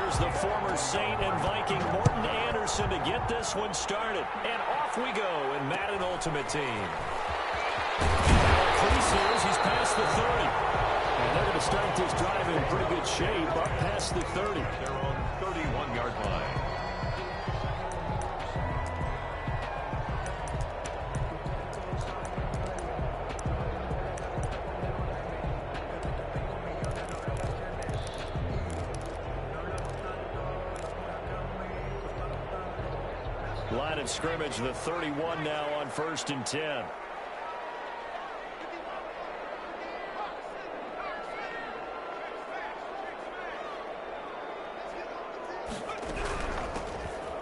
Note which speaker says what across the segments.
Speaker 1: Here's the former Saint and Viking Morton Anderson to get this one started. And off we go in Madden Ultimate Team. Creases, he's past the 30. And they're going to start this drive in pretty good shape up past the 30.
Speaker 2: They're on 31-yard line.
Speaker 1: Line of scrimmage, the 31 now on 1st and 10.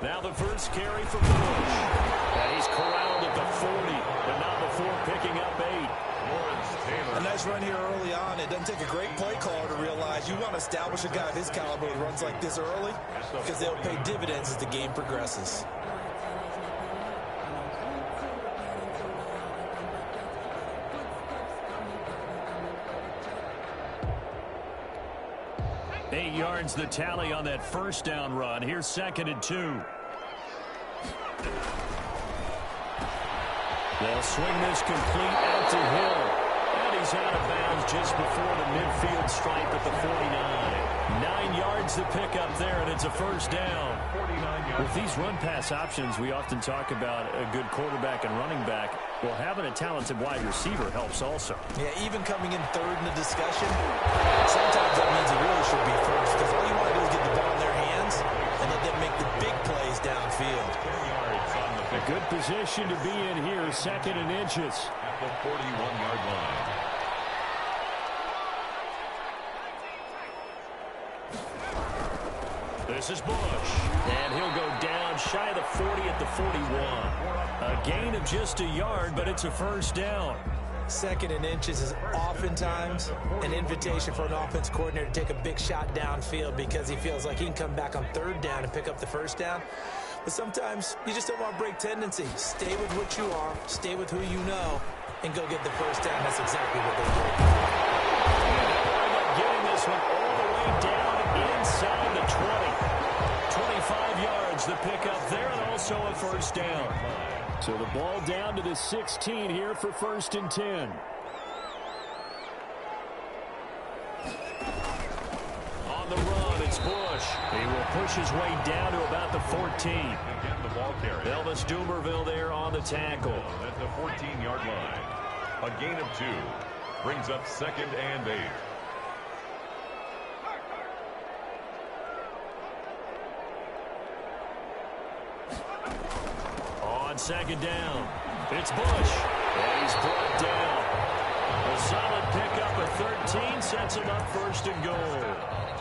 Speaker 1: Now the first carry for Bush. And he's corralled at the 40, but not before picking up 8.
Speaker 3: A nice run here early on. It doesn't take a great play caller to realize you want to establish a guy of his caliber who runs like this early because they'll pay dividends as the game progresses.
Speaker 1: Eight yards the tally on that first down run. Here's 2nd and 2. They'll swing this complete out to Hill. And he's out of bounds just before the midfield stripe at the 49. 9 yards to pick up there, and it's a first down. With these run-pass options, we often talk about a good quarterback and running back. Well, having a talented wide receiver helps also.
Speaker 3: Yeah, even coming in third in the discussion, sometimes that means it really should be first because all you want to do is get the ball in their hands and let them make the big plays downfield.
Speaker 1: A good position to be in here, 2nd and inches.
Speaker 2: At the 41-yard line.
Speaker 1: This is Bush, and he'll go down shy of the 40 at the 41. A gain of just a yard, but it's a first down.
Speaker 3: 2nd and inches is oftentimes an invitation for an offense coordinator to take a big shot downfield because he feels like he can come back on 3rd down and pick up the first down. But sometimes you just don't want to break tendencies. Stay with what you are, stay with who you know, and go get the first down. That's exactly what they did.
Speaker 1: Getting this one all the way down inside the 20. 25 yards to pick up there, and also a first down. So the ball down to the 16 here for 1st and 10. On the run, it's Bush. He will push his way down to about the 14.
Speaker 2: Again, the ball carrier.
Speaker 1: Elvis Dumerville there on the tackle.
Speaker 2: At the 14-yard line. A gain of 2. Brings up 2nd and 8.
Speaker 1: On 2nd down, it's Bush, and he's brought down. A solid pickup of 13 sets him up 1st and goal.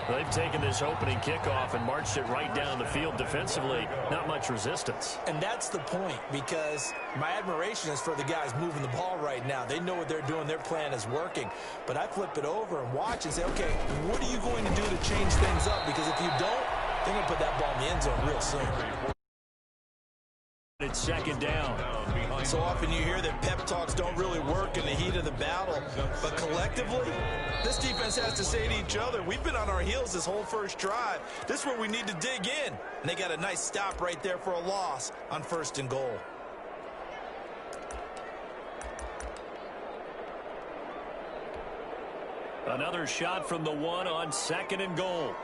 Speaker 1: They've taken this opening kickoff and marched it right down the field defensively. Not much resistance.
Speaker 3: And that's the point, because my admiration is for the guys moving the ball right now. They know what they're doing. Their plan is working. But I flip it over and watch and say, okay, what are you going to do to change things up? Because if you don't, they're going to put that ball in the end zone real soon.
Speaker 1: It's 2nd down.
Speaker 3: So often you hear that pep talks don't really work in the heat of the battle. But collectively, this defense has to say to each other, we've been on our heels this whole first drive. This is where we need to dig in. And they got a nice stop right there for a loss on 1st and goal.
Speaker 1: Another shot from the 1 on 2nd and goal.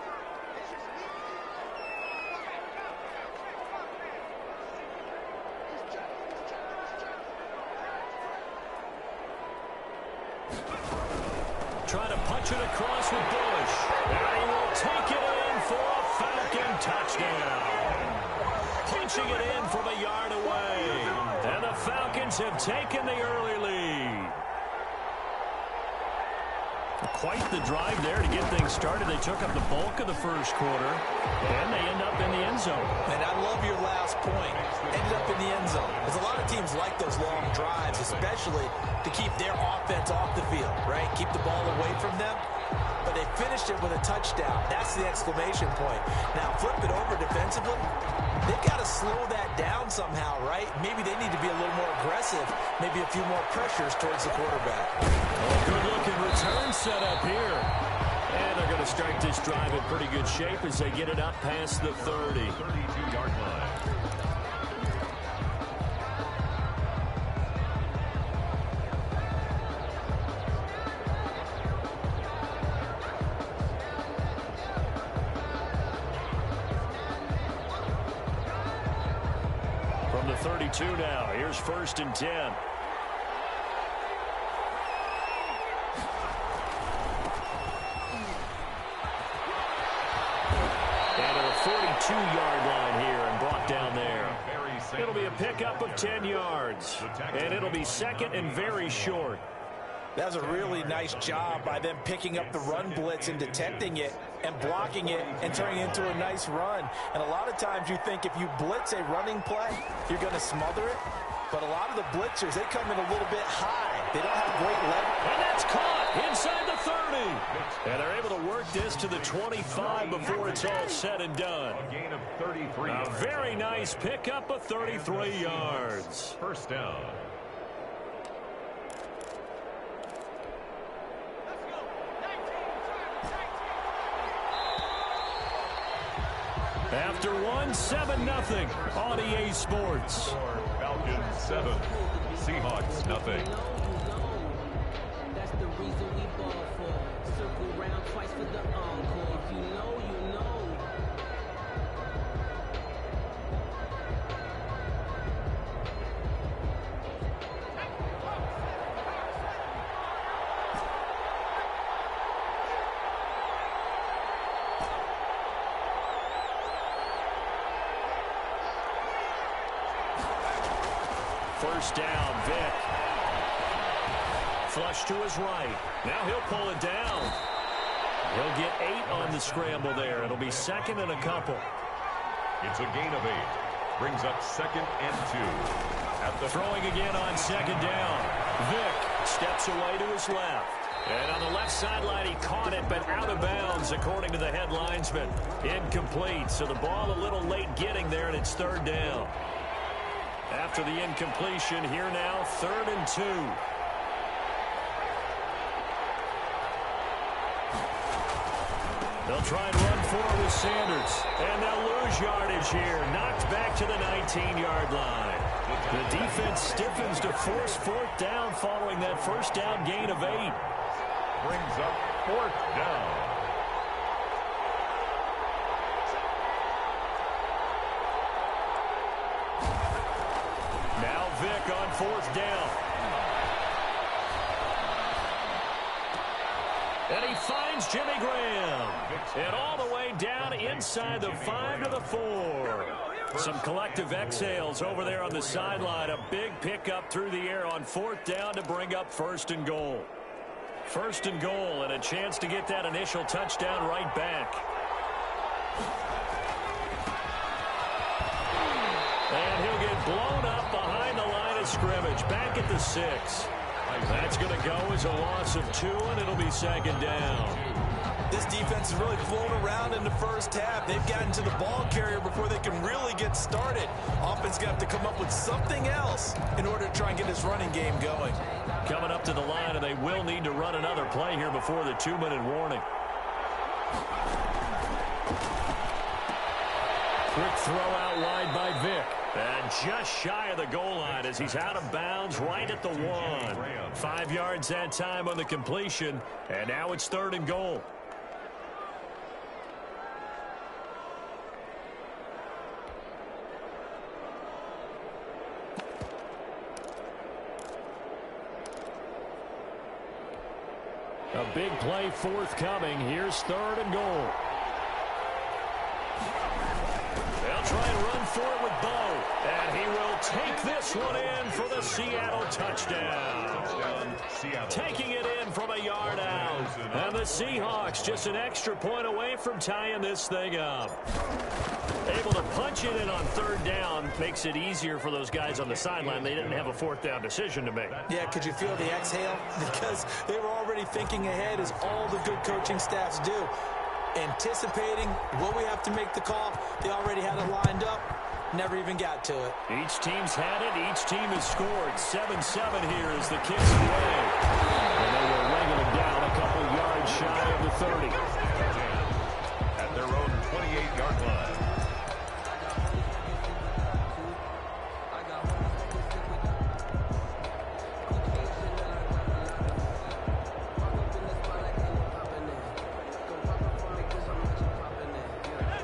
Speaker 1: Trying to punch it across with Bush. And he will take it in for a Falcon touchdown. Punching it in from a yard away. And the Falcons have taken the early lead. Quite the drive there to get things started. They took up the bulk of the first quarter, and they end up in the end zone.
Speaker 3: And I love your last point. Ended up in the end zone. Because a lot of teams like those long drives, especially to keep their offense off the field, right? Keep the ball away from them. But they finished it with a touchdown. That's the exclamation point. Now, flip it over defensively. They've got to slow that down somehow, right? Maybe they need to be a little more aggressive. Maybe a few more pressures towards the quarterback.
Speaker 1: Good-looking return set up here. And they're going to start this drive in pretty good shape as they get it up past the 30.
Speaker 2: 32-yard line.
Speaker 1: From the 32 now, here's 1st and 10. And at a 42-yard line here and brought down there. It'll be a pickup of 10 yards. And it'll be 2nd and very short.
Speaker 3: That was a really nice job by them picking up the run blitz and detecting it and blocking it and turning it into a nice run. And a lot of times you think if you blitz a running play, you're going to smother it. But a lot of the blitzers, they come in a little bit high. They don't have great leverage.
Speaker 1: And that's caught inside the 30. And they're able to work this to the 25 before it's all said and done.
Speaker 2: A gain of 33
Speaker 1: A
Speaker 2: yards.
Speaker 1: very nice pickup of 33 yards.
Speaker 2: 1st down.
Speaker 1: After one, 7-0 on EA Sports.
Speaker 2: Falcons 7, Seahawks nothing.
Speaker 4: That's the reason we ball for. Circle round twice for the encore. If you know, you know.
Speaker 1: First down, Vic. Flush to his right. Now he'll pull it down. He'll get 8 on the scramble there. It'll be 2nd and a couple.
Speaker 2: It's a gain of 8. Brings up 2nd and 2. At the
Speaker 1: Throwing again on 2nd down. Vic steps away to his left. And on the left sideline, he caught it, but out of bounds, according to the head linesman. Incomplete, so the ball a little late getting there, and it's 3rd down. After the incompletion, here now, 3rd and 2. They'll try and run forward with Sanders. And they'll lose yardage here. Knocked back to the 19-yard line. The defense stiffens to force 4th down following that 1st down gain of 8.
Speaker 2: brings up 4th down.
Speaker 1: Now Vic on 4th down. And he finds Jimmy Graham. And all the way down inside the 5 to the 4. Some collective exhales over there on the sideline. A big pickup through the air on 4th down to bring up 1st and goal. 1st and goal and a chance to get that initial touchdown right back. And he'll get blown up behind the line of scrimmage. Back at the 6. That's going to go as a loss of 2, and it'll be 2nd down.
Speaker 3: This defense has really flown around in the first half. They've gotten to the ball carrier before they can really get started. Offense got to come up with something else in order to try and get this running game going.
Speaker 1: Coming up to the line, and they will need to run another play here before the 2-minute warning. Quick throw out wide by Vic. And just shy of the goal line as he's out of bounds right at the 1. 5 yards that time on the completion. And now it's 3rd and goal. A big play forthcoming. Here's 3rd and goal. They'll try and run for it with Bo. And he will take this one in for the Seattle touchdown. Taking it in from a yard out. And the Seahawks just an extra point away from tying this thing up. Able to punch it in on 3rd down makes it easier for those guys on the sideline. They didn't have a 4th down decision to make.
Speaker 3: Yeah, could you feel the exhale? Because they were already thinking ahead, as all the good coaching staffs do. Anticipating what we have to make the call. They already had it lined up. Never even got to it.
Speaker 1: Each team's had it. Each team has scored. 7-7 here as the kicks away. And they were wrangling down a couple yards shy of the 30.
Speaker 2: At their own 28-yard line.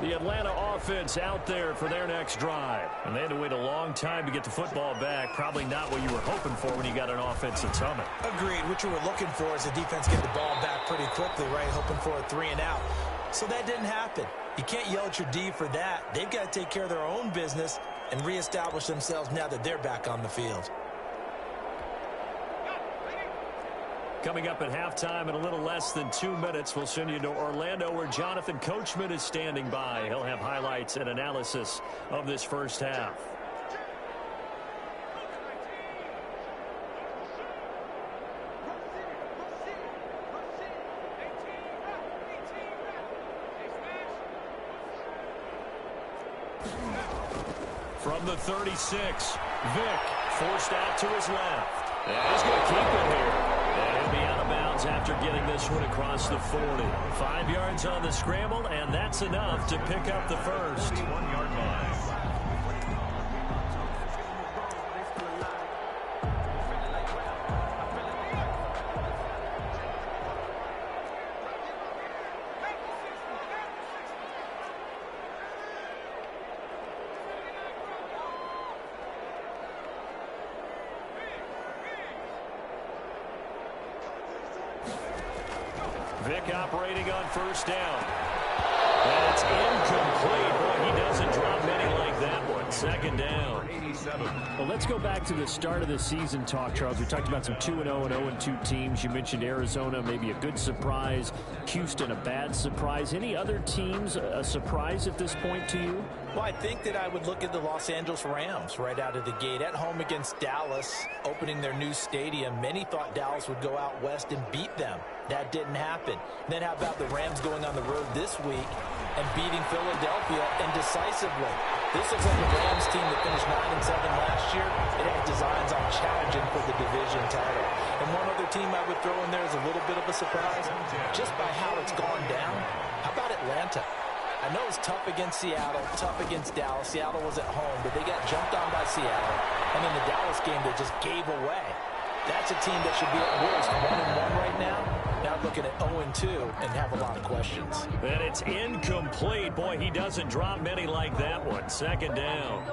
Speaker 1: The Atlanta offense out there for their next drive. And they had to wait a long time to get the football back. Probably not what you were hoping for when you got an offense that's humming.
Speaker 3: Agreed. What you were looking for is the defense get the ball back pretty quickly, right? Hoping for a 3 and out. So that didn't happen. You can't yell at your D for that. They've got to take care of their own business and reestablish themselves now that they're back on the field.
Speaker 1: Coming up at halftime in a little less than 2 minutes, we'll send you to Orlando where Jonathan Coachman is standing by. He'll have highlights and analysis of this first half. From the 36, Vick forced out to his left. And he's going to keep it here. And he'll be out of bounds after getting this one across the 40. 5 yards on the scramble, and that's enough to pick up the first.
Speaker 2: 1-yard line.
Speaker 1: Vick operating on first down. And it's incomplete. Boy, he doesn't drop many like that one. Second down.
Speaker 5: Well, let's go back to the start of the season talk, Charles. We talked about some 2-0 and 0-2 teams. You mentioned Arizona, maybe a good surprise. Houston, a bad surprise. Any other teams a surprise at this point to you?
Speaker 3: Well, I think that I would look at the Los Angeles Rams right out of the gate. At home against Dallas, opening their new stadium. Many thought Dallas would go out west and beat them. That didn't happen. Then how about the Rams going on the road this week and beating Philadelphia indecisively? This looks like a Rams team that finished 9-7 last year. It has designs on challenging for the division title. And one other team I would throw in there is a little bit of a surprise. Just by how it's gone down, how about Atlanta? I know it's tough against Seattle, tough against Dallas. Seattle was at home, but they got jumped on by Seattle. And in the Dallas game, they just gave away. That's a team that should be at worst 1-1 right now. Now looking at 0-2 and have a lot of questions.
Speaker 1: And it's incomplete. Boy, he doesn't drop many like that one. Second down.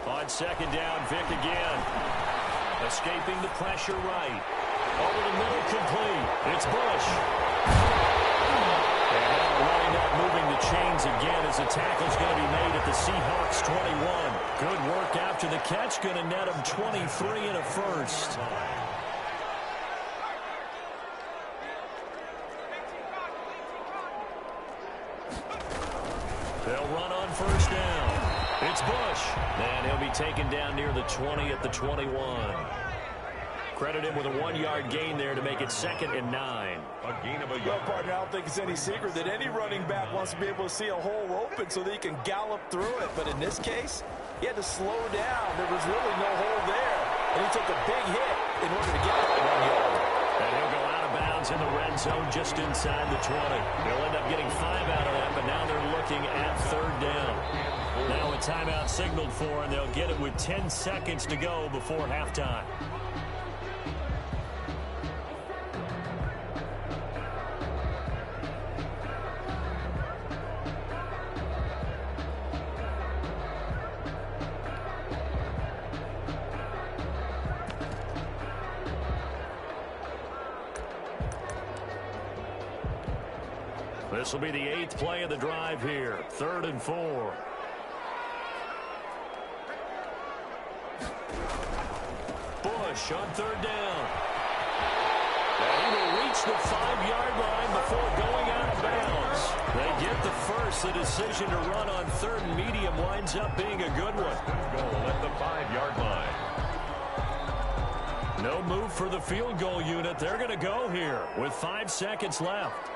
Speaker 1: On second down, Vick again. Escaping the pressure right. Over the middle, complete. It's Bush. And now running up, moving the chains again as the tackle's going to be made at the Seahawks 21. Good work after the catch. Going to net him 23 and a first. They'll run on first down. It's Bush, and he'll be taken down near the 20 at the 21. Credit him with a 1-yard gain there to make it 2nd and 9.
Speaker 2: A gain of a
Speaker 6: Well,
Speaker 2: yard.
Speaker 6: partner, I don't think it's any secret that any running back wants to be able to see a hole open so that he can gallop through it. But in this case, he had to slow down. There was really no hole there, and he took a big hit in order to get that 1 yard.
Speaker 1: And he'll go out of bounds in the red zone just inside the 20. They'll end up getting 5 out of that, but now they're looking at 3rd down. Now a timeout signaled for, and they'll get it with 10 seconds to go before halftime. This will be the 8th play of the drive here. 3rd and 4. Bush on 3rd down. reach the 5-yard line before going out of bounds. They get the first. The decision to run on 3rd and medium winds up being a good one.
Speaker 2: Goal at the 5-yard line.
Speaker 1: No move for the field goal unit. They're going to go here with 5 seconds left.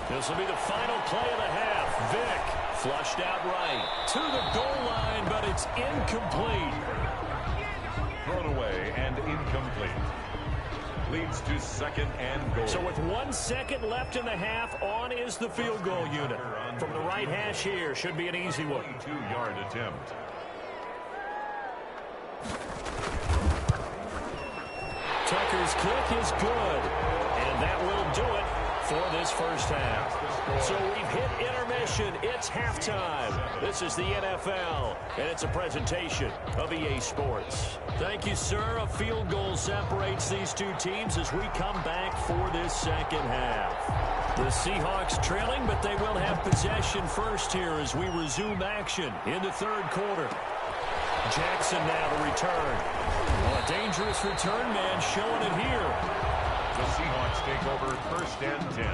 Speaker 1: This will be the final play of the half. Vick flushed out right to the goal line, but it's incomplete.
Speaker 2: Thrown away and incomplete. Leads to 2nd and goal.
Speaker 1: So with 1 second left in the half, on is the field goal unit. From the right hash here, should be an easy one.
Speaker 2: 2-yard attempt.
Speaker 1: Tucker's kick is good, and that will do it for this first half. So we've hit intermission. It's halftime. This is the NFL, and it's a presentation of EA Sports. Thank you, sir. A field goal separates these two teams as we come back for this second half. The Seahawks trailing, but they will have possession first here as we resume action in the 3rd quarter. Jackson now to return. Oh, a dangerous return man showing it here.
Speaker 2: The Seahawks take over 1st and 10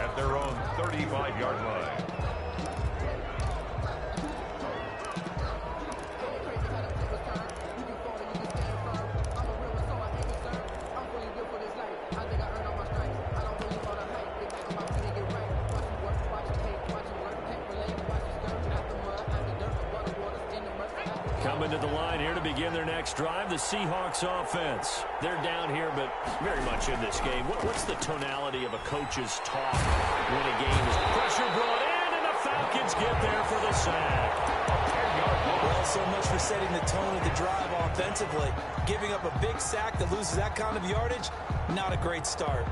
Speaker 2: at their own 35-yard line.
Speaker 1: Coming to the line here to begin their next drive, the Seahawks offense. They're down here, but very much in this game. What's the tonality of a coach's talk when a game is pressure brought in, and the Falcons get there for the sack?
Speaker 3: Well, so much for setting the tone of the drive offensively. Giving up a big sack that loses that kind of yardage, not a great start.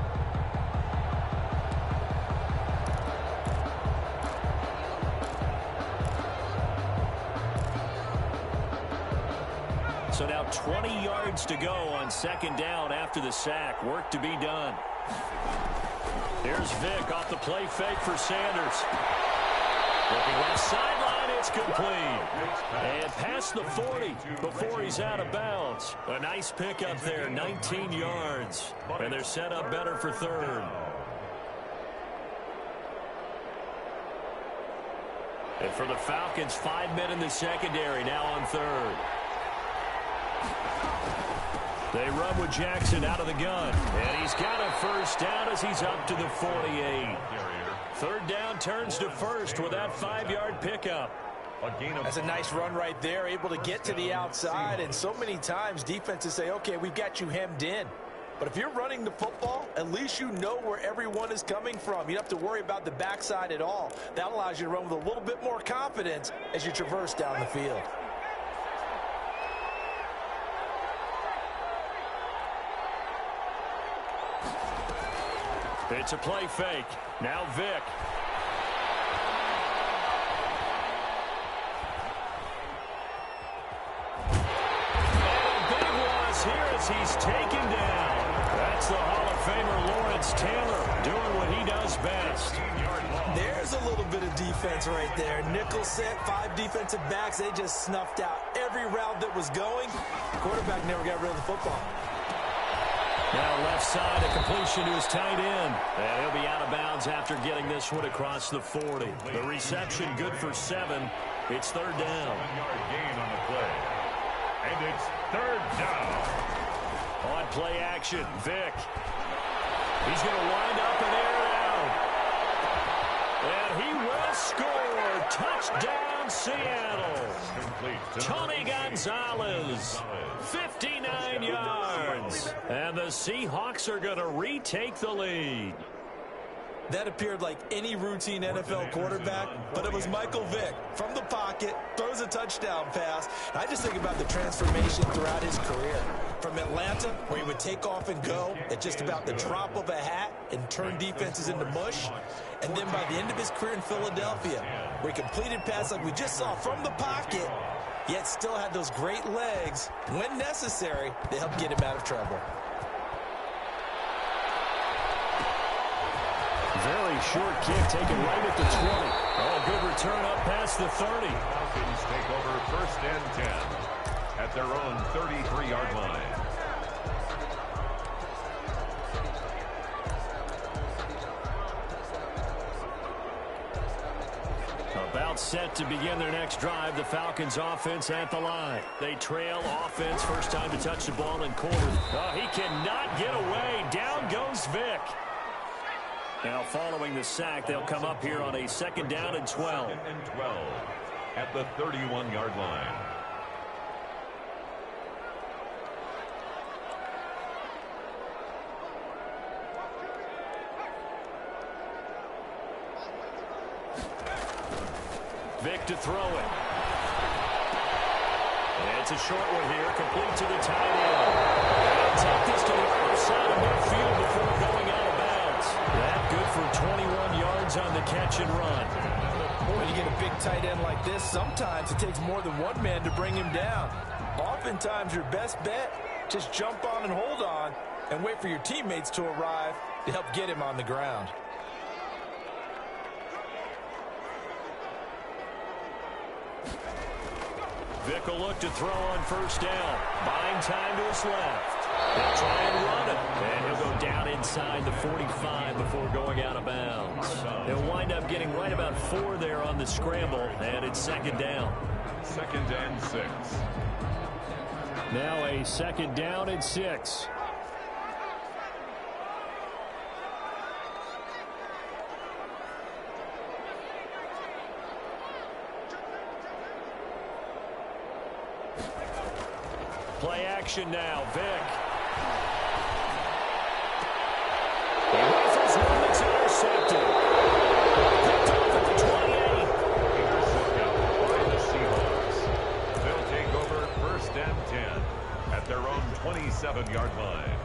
Speaker 1: So now 20 yards to go on 2nd down after the sack. Work to be done. Here's Vick off the play fake for Sanders. Looking left sideline, it's complete. And past the 40 before he's out of bounds. A nice pick up there, 19 yards. And they're set up better for 3rd. And for the Falcons, 5 men in the secondary now on 3rd. They run with Jackson out of the gun. And he's got a first down as he's up to the 48. 3rd down turns to 1st with that 5-yard pickup.
Speaker 3: That's a nice run right there, able to get to the outside. And so many times defenses say, okay, we've got you hemmed in. But if you're running the football, at least you know where everyone is coming from. You don't have to worry about the backside at all. That allows you to run with a little bit more confidence as you traverse down the field.
Speaker 1: It's a play fake. Now Vick. And a big loss here as he's taken down. That's the Hall of Famer Lawrence Taylor doing what he does best.
Speaker 3: There's a little bit of defense right there. Nickel set, 5 defensive backs. They just snuffed out every route that was going. The quarterback never got rid of the football.
Speaker 1: Now left side, a completion to his tight end. And he'll be out of bounds after getting this one across the 40. The reception good for 7. It's 3rd down.
Speaker 2: 7-yard gain on the play. And it's 3rd down.
Speaker 1: On play action, Vick. He's going to wind up and air it out. And he will score. Touchdown, Seattle. Tony Gonzalez, 59 yards. And the Seahawks are going to retake the lead.
Speaker 3: That appeared like any routine NFL quarterback, but it was Michael Vick from the pocket, throws a touchdown pass. I just think about the transformation throughout his career. From Atlanta, where he would take off and go at just about the drop of a hat and turn defenses into mush. And then by the end of his career in Philadelphia, where he completed passes like we just saw from the pocket, yet still had those great legs, when necessary, to help get him out of trouble.
Speaker 1: Very short kick taken right at the 20. Oh, good return up past the 30.
Speaker 2: Falcons take over 1st and 10 at their own 33-yard line.
Speaker 1: About set to begin their next drive. The Falcons offense at the line. They trail offense. First time to touch the ball in quarter. Oh, he cannot get away. Down goes Vick. Now following the sack, they'll come up here on a 2nd down and 12.
Speaker 2: 2nd and 12 at the 31-yard line.
Speaker 1: Vick to throw it. It's a short one here, complete to the tight end. They'll take this to the outside of midfield before going out of bounds. That good for 21 yards on the catch and run.
Speaker 6: When you get a big tight end like this, sometimes it takes more than one man to bring him down. Oftentimes, your best bet, just jump on and hold on and wait for your teammates to arrive to help get him on the ground.
Speaker 1: Vick will look to throw on 1st down. Buying time to his left. They'll try and run it. And he'll go down inside the 45 before going out of bounds. He'll wind up getting right about 4 there on the scramble, and it's 2nd down.
Speaker 2: 2nd and 6.
Speaker 1: Now a 2nd down and 6. Play action now, Vick. He rifles one that's intercepted. Picked off at the 28.
Speaker 2: Intercepted by the Seahawks. They'll take over 1st and 10 at their own 27-yard line.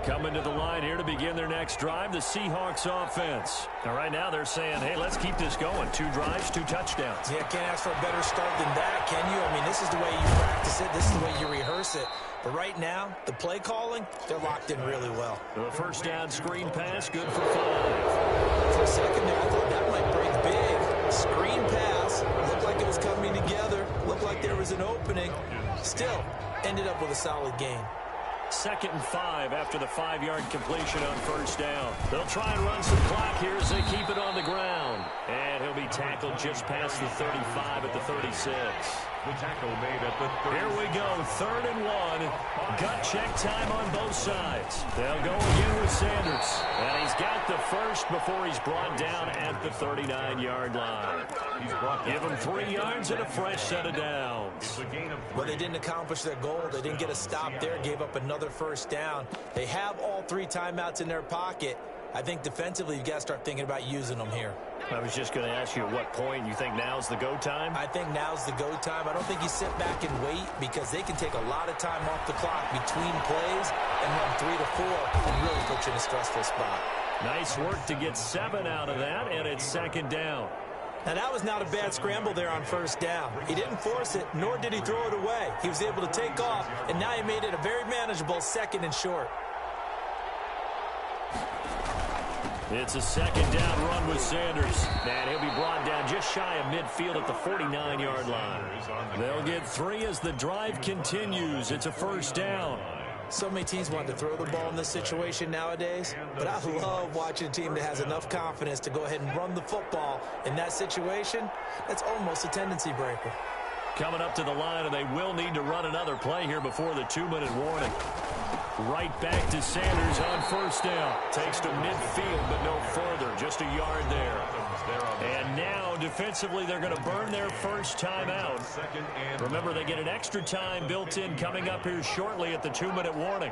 Speaker 1: Coming to the line here to begin their next drive, the Seahawks offense. Now, right now they're saying, hey, let's keep this going. 2 drives, 2 touchdowns.
Speaker 3: Yeah, can't ask for a better start than that, can you? I mean, this is the way you practice it. This is the way you rehearse it. But right now, the play calling, they're locked in really well.
Speaker 1: The 1st down screen pass, good for 5.
Speaker 3: For a second there, I thought that might break big. Screen pass, looked like it was coming together, looked like there was an opening. Still, ended up with a solid gain.
Speaker 1: 2nd and 5 after the 5-yard completion on 1st down. They'll try and run some clock here as they keep it on the ground. And he'll be tackled just past the 35 at the 36.
Speaker 2: The tackle made at the 30.
Speaker 1: Here we go, 3rd and 1. Gut check time on both sides. They'll go again with Sanders. And he's got the first before he's brought down at the 39-yard line. Give him 3 yards and a fresh set of downs.
Speaker 3: Well, they didn't accomplish their goal. They didn't get a stop there, gave up another 1st down. They have all 3 timeouts in their pocket. I think defensively, you've got to start thinking about using them here.
Speaker 1: I was just going to ask you at what point you think now's the go time?
Speaker 3: I think now's the go time. I don't think you sit back and wait because they can take a lot of time off the clock between plays and run 3 to 4 and really put you in a stressful spot.
Speaker 1: Nice work to get 7 out of that, and it's 2nd down.
Speaker 3: Now, that was not a bad scramble there on 1st down. He didn't force it, nor did he throw it away. He was able to take off, and now he made it a very manageable 2nd and short.
Speaker 1: It's a 2nd down run with Sanders. And he'll be brought down just shy of midfield at the 49-yard line. They'll get 3 as the drive continues. It's a 1st down.
Speaker 3: So many teams want to throw the ball in this situation nowadays, but I love watching a team that has enough confidence to go ahead and run the football in that situation. That's almost a tendency breaker.
Speaker 1: Coming up to the line, and they will need to run another play here before the 2-minute warning. Right back to Sanders on 1st down. Takes to midfield, but no further. Just a yard there. And now, defensively, they're going to burn their first timeout. Remember, they get an extra time built in coming up here shortly at the 2-minute warning.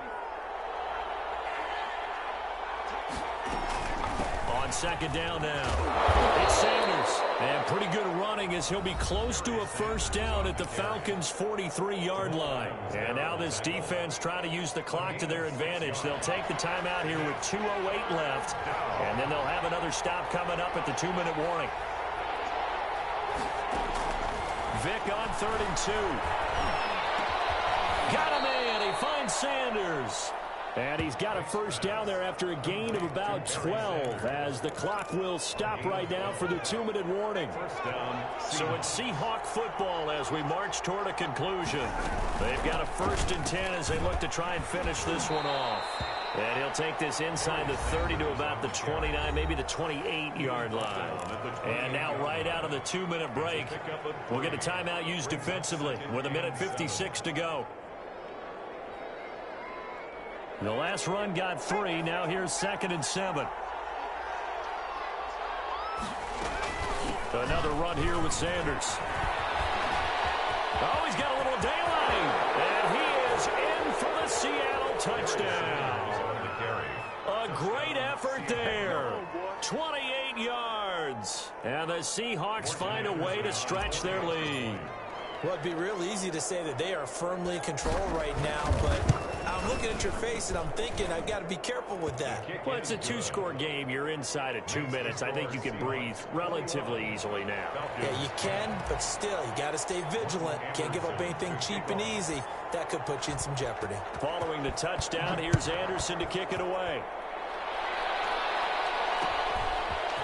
Speaker 1: On 2nd down now, it's Sanders. And pretty good running as he'll be close to a first down at the Falcons' 43-yard line. And now this defense trying to use the clock to their advantage. They'll take the timeout here with 2:08 left. And then they'll have another stop coming up at the 2-minute warning. Vick on 3rd and 2. Got him in. He finds Sanders. And he's got a first down there after a gain of about 12 as the clock will stop right now for the 2-minute warning. So it's Seahawk football as we march toward a conclusion. They've got a 1st and 10 as they look to try and finish this one off. And he'll take this inside the 30 to about the 29, maybe the 28-yard line. And now right out of the 2-minute break, we'll get a timeout used defensively with 1:56 to go. The last run got 3. Now here's 2nd and 7. Another run here with Sanders. Oh, he's got a little daylight. And he is in for the Seattle touchdown. A great effort there. 28 yards. And the Seahawks find a way to stretch their lead.
Speaker 3: Well, it'd be real easy to say that they are firmly in control right now, but I'm looking at your face and I'm thinking I've got to be careful with that.
Speaker 1: Well, it's a 2-score game. You're inside of 2 minutes. I think you can breathe relatively easily now.
Speaker 3: Yeah, you can, but still, you got to stay vigilant. Can't give up anything cheap and easy. That could put you in some jeopardy.
Speaker 1: Following the touchdown, here's Anderson to kick it away.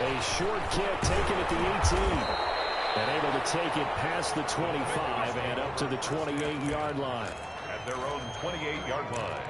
Speaker 5: A short kick taken at the 18. And able to take it past the 25 and up to the 28-yard line.
Speaker 2: At their own 28-yard line.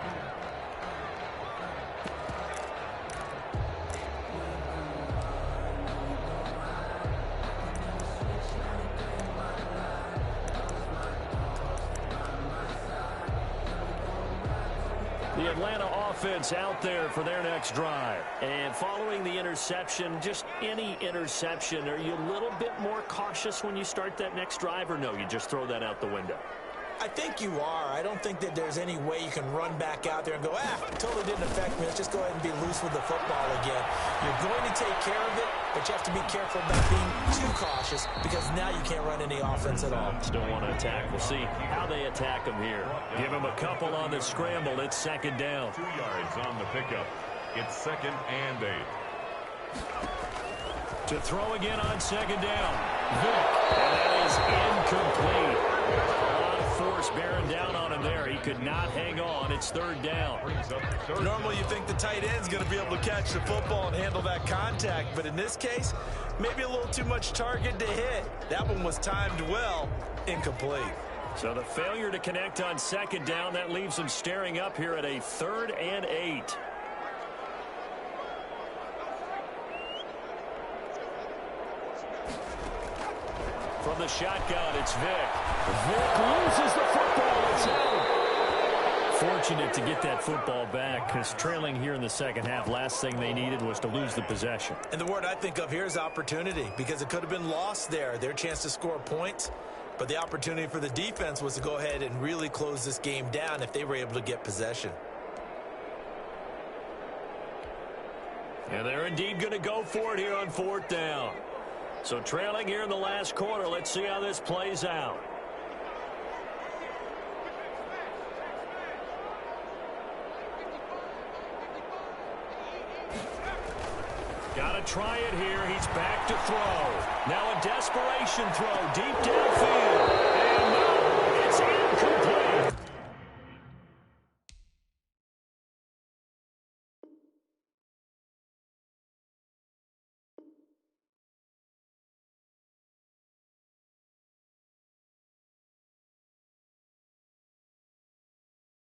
Speaker 1: The Atlanta offense out there for their next drive. And following the interception, just any interception, are you a little bit more cautious when you start that next drive, or no, you just throw that out the window?
Speaker 3: I think you are. I don't think that there's any way you can run back out there and go, totally didn't affect me. Let's just go ahead and be loose with the football again. You're going to take care of it, but you have to be careful about being too cautious because now you can't run any offense at all.
Speaker 1: Still want to attack. We'll see how they attack them here. Give them a couple on the scramble. It's 2nd down.
Speaker 2: 2 yards on the pickup. It's 2nd and 8.
Speaker 1: To throw again on 2nd down. Vick, and that is incomplete. Force bearing down on him there. He could not hang on. It's 3rd down.
Speaker 6: Normally you think the tight end's going to be able to catch the football and handle that contact, but in this case, maybe a little too much target to hit. That one was timed well. Incomplete.
Speaker 1: So the failure to connect on 2nd down, that leaves him staring up here at a 3rd and 8. From the shotgun, it's Vick. Vick loses the football. It's out. Fortunate to get that football back because trailing here in the 2nd half, last thing they needed was to lose the possession.
Speaker 3: And the word I think of here is opportunity because it could have been lost there. Their chance to score points, but the opportunity for the defense was to go ahead and really close this game down if they were able to get possession.
Speaker 1: And they're indeed going to go for it here on 4th down. So trailing here in the last quarter, let's see how this plays out. Got to try it here. He's back to throw. Now a desperation throw deep downfield.